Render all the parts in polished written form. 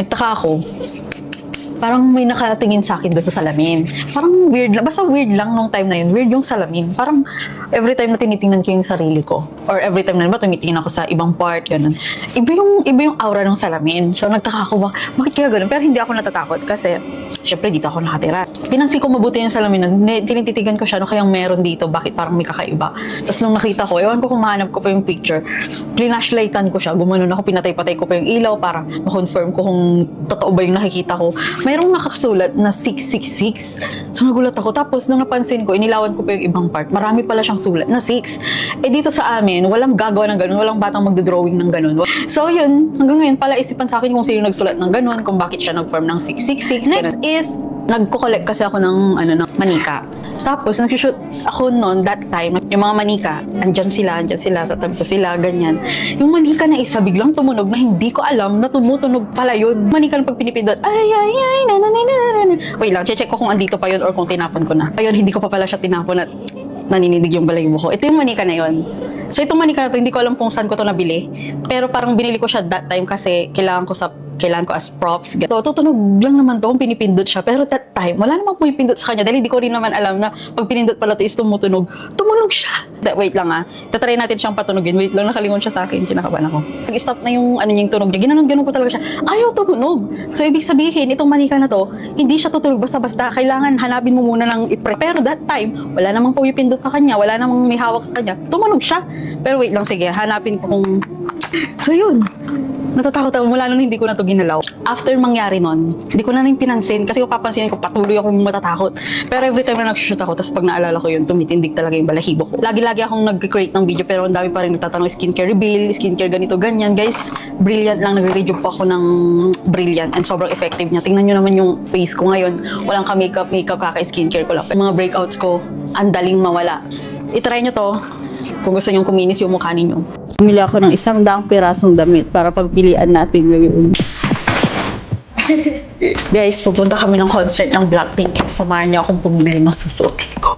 nagtaka ako. Parang may nakatingin sa akin doon sa salamin. Parang weird lang. Basta weird lang nung time na yun. Weird yung salamin. Parang every time na tinitingnan ko yung sarili ko. Or every time na ba tumitingin ako sa ibang part, ganun. Iba yung aura ng salamin. So nagtaka ako, bakit kaya ganun? Pero hindi ako natatakot kasi syempre dito ako nakatira. Pinansin ko mabuti yung salamin na tinititigan ko siya, ano kayang meron dito, bakit parang may kakaiba. Tapos nung nakita ko, ewan ko kung mahanap ko pa yung picture, flashlightan ko siya, gumanon ako, pinatay-patay ko pa yung ilaw para ma-confirm ko kung totoo ba yung nakikita ko. Mayroong nakasulat na 666. So nagulat ako. Tapos nung napansin ko, inilawan ko pa yung ibang part, marami pala siyang sulat na 6. Eh dito sa amin, walang gagawa ng ganun, walang batang magdodrawing ng ganun. So yun, hanggang ngayon pala isipan sa akin kung sino nagsulat ng ganun, kung bakit siya nag-form ng 666. Next is, nagko-collect kasi ako ng manika. Tapos, nag-shoot ako noon, that time, yung mga manika, andyan sila, sa tabi ko sila, ganyan. Yung manika na isa, biglang tumunog na hindi ko alam na tumutunog pala yun. Manika na pag pinipindot, wait lang, check ko kung andito pa yun or kung tinapon ko na. Ayun, hindi ko pa pala siya tinapon at naninindig yung balahibo ko. Ito yung manika na yun. So, itong manika na to, hindi ko alam kung saan ko to nabili. Pero parang binili ko siya that time kasi kailangan ko as props. So, tutunog lang naman to kung pinipindot siya. Pero that time, wala namang pumipindot sa kanya dahil hindi ko rin naman alam na pag pinindot pala to is tumutunog. Tumunog siya. Wait lang tatry natin siyang patunogin. Wait lang, nakalingon siya sa akin. Kinakabahan ako. Nag-stop na yung yung tunog niya. Ginanon ko talaga siya. Ayaw tumunog. So, ibig sabihin, itong manika na to, hindi siya tutunog basta-basta. Kailangan hanapin mo muna ng ipre. Pero that time, wala namang pumipindot sa kanya. Wala namang may hawak sa kanya. Tumunog siya. Pero wait lang, sige. Hanapin ko kung... So, yun. Natatakot ako mula nung hindi ko na to ginalaw. After mangyari nun, hindi ko na rin pinansin kasi kung papansinin ko, patuloy ako matatakot. Pero every time na nag-shoot ako, tapos pag naalala ko yun, tumitindig talaga yung balahibo ko. Lagi-lagi akong nag-create ng video pero ang dami pa rin nagtatanong skincare reveal, skincare ganito, ganyan. Guys, brilliant lang. Nagre-review po ako ng brilliant and sobrang effective niya. Tingnan nyo naman yung face ko ngayon. Walang ka-makeup, kaka-skincare ko lang. Mga breakouts ko, ang daling mawala. I-try nyo to kung gusto nyong kuminis yung mukha ninyo. Bumili ako ng 100 pirasong damit para pagpilian natin ngayon. Guys, pupunta kami ng concert ng Blackpink. Samahan niyo akong pumili ng susuotin ko.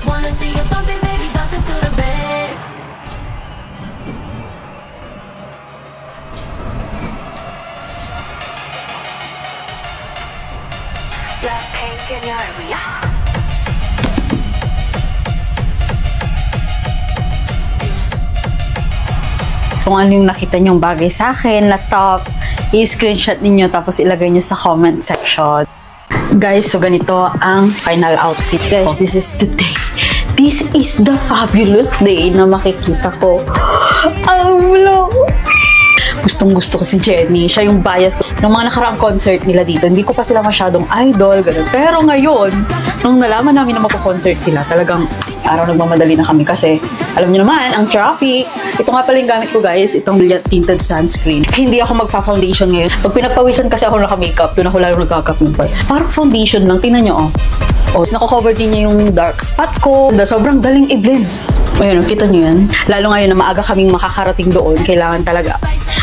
Wanna see you bumping, baby, dancing to the bass. Blackpink in your area. Kung ano yung nakita nyong bagay sa akin na top, i-screenshot ninyo tapos ilagay nyo sa comment section. Guys, so ganito ang final outfit ko. Guys, this is the day. This is the fabulous day na makikita ko ang vlog. gustong-gusto ko si Jennie. Siya yung bias ko. Nung mga nakaraang concert nila dito, hindi ko pa sila masyadong idol, ganun. Pero ngayon, nung nalaman namin na magko-concert sila, talagang araw nagmamadali na kami kasi alam niyo naman, ang traffic. Ito nga pala yung gamit ko guys, itong Brilliant Tinted Sunscreen. Hindi ako magfa-foundation ngayon. Pag pinagpawisan kasi ako naka-makeup, doon ako lalo nagkaka-pimple. Parang foundation lang, tingnan niyo oh. Nako-cover din niya yung dark spot ko. Sobrang daling i-blend. Ayun, kita niyo yan. Lalo ngayon na maaga kaming makakarating doon, kailangan talaga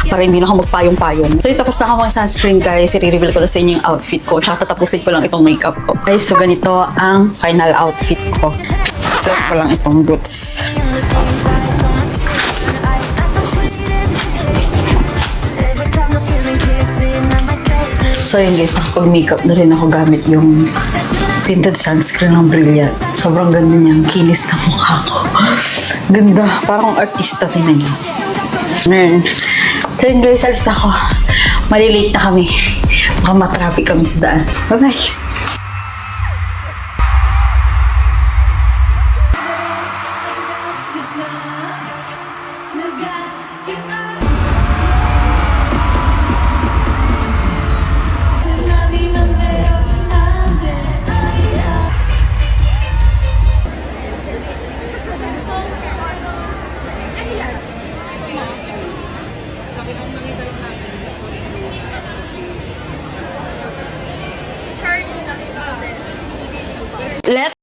para hindi na ako magpayong-payong. So, tapos na ako mga sunscreen guys. I-reveal ko na sa inyo yung outfit ko. Tsaka tatapusin ko lang itong makeup ko. Guys, so ganito ang final outfit ko. So, ko lang itong boots. So yun guys, nakapag-makeup na rin ako gamit yung tinted sunscreen ng Brilliant. Sobrang ganda niya, ang kinis ng mukha ko. Ganda, parang artista tingnan niyo. Ngayon, so yun guys, alis na ako. Malilate na kami. Baka matraffic kami sa daan. Bye-bye! Let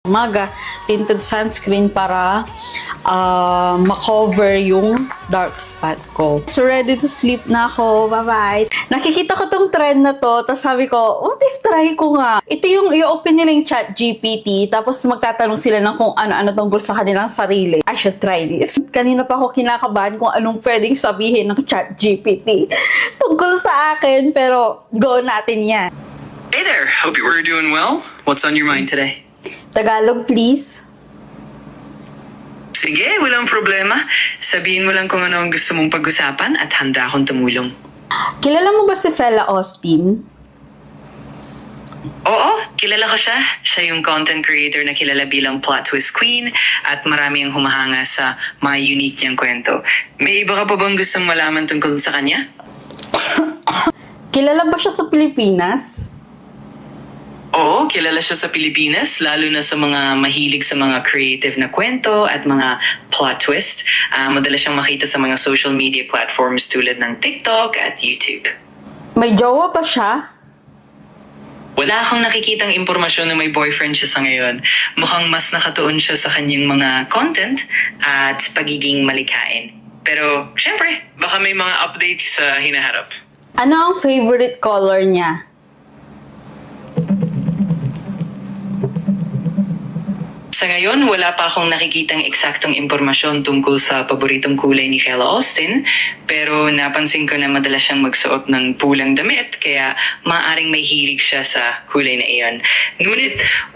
Umaga, tinted sunscreen para makover yung dark spot ko. So, ready to sleep na ako. Bye-bye. Nakikita ko tong trend na to, tapos sabi ko, what if try ko nga? Ito yung i-open nila yung ChatGPT, tapos magtatanong sila ng kung ano-ano tungkol sa kanilang sarili. I should try this. Kanina pa ako kinakabahan kung anong pwedeng sabihin ng ChatGPT tungkol sa akin, pero go natin yan. Hey there, hope you were doing well. What's on your mind today? Tagalog, please. Sige, walang problema. Sabihin mo lang kung ano ang gusto mong pag-usapan at handa akong tumulong. Kilala mo ba si Fela Austin? Oo, kilala ko siya. Siya yung content creator na kilala bilang plot twist queen at marami ang humahanga sa mga unique niyang kwento. May iba ka pa bang gustong malaman tungkol sa kanya? Kilala ba siya sa Pilipinas? Oo, kilala siya sa Pilipinas, lalo na sa mga mahilig sa mga creative na kwento at mga plot twist. Madalas siyang makita sa mga social media platforms tulad ng TikTok at YouTube. May jowa ba siya? Wala akong nakikitang impormasyon na may boyfriend siya sa ngayon. Mukhang mas nakatuon siya sa kanyang mga content at pagiging malikhain. Pero, syempre, baka may mga updates sa hinaharap. Ano ang favorite color niya? Sa ngayon, wala pa akong nakikitang eksaktong impormasyon tungkol sa paboritong kulay ni Fela Austin, pero napansin ko na madalas siyang magsuot ng pulang damit, kaya maaaring may hilig siya sa kulay na iyon. Ngunit,